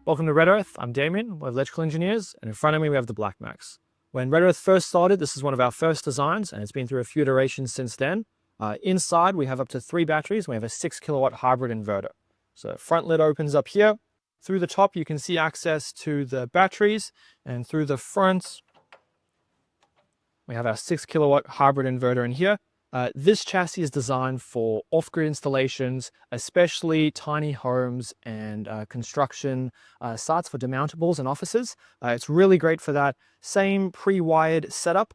Welcome to RedEarth. I'm Damien, we're electrical engineers, and in front of me we have the BlackMax. When RedEarth first started, this is one of our first designs, and it's been through a few iterations since then. Inside, we have up to 3 batteries. We have a 6 kilowatt hybrid inverter. So front lid opens up here. Through the top, you can see access to the batteries, and through the front, we have our 6 kilowatt hybrid inverter in here. This chassis is designed for off-grid installations, especially tiny homes and construction sites for demountables and offices. It's really great for that. Same pre-wired setup.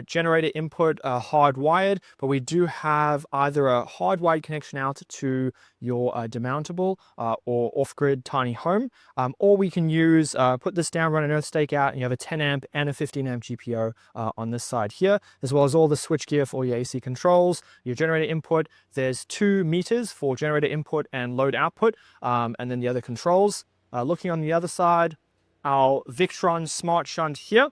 Generator input hardwired, but we do have either a hardwired connection out to your demountable or off-grid tiny home, or we can use, put this down, run an earth stake out, and you have a 10 amp and a 15 amp GPO on this side here, as well as all the switchgear for your AC controls, your generator input. There's 2 meters for generator input and load output, and then the other controls. Looking on the other side, our Victron smart shunt here.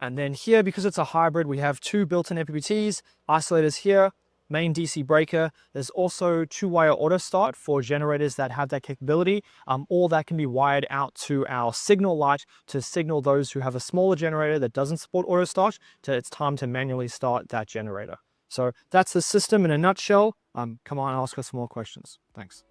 And then here, because it's a hybrid, we have 2 built-in MPPTs, isolators here, main DC breaker. There's also 2-wire auto start for generators that have that capability. All that can be wired out to our signal light to signal those who have a smaller generator that doesn't support auto start till it's time to manually start that generator. So that's the system in a nutshell. Come on, ask us some more questions. Thanks.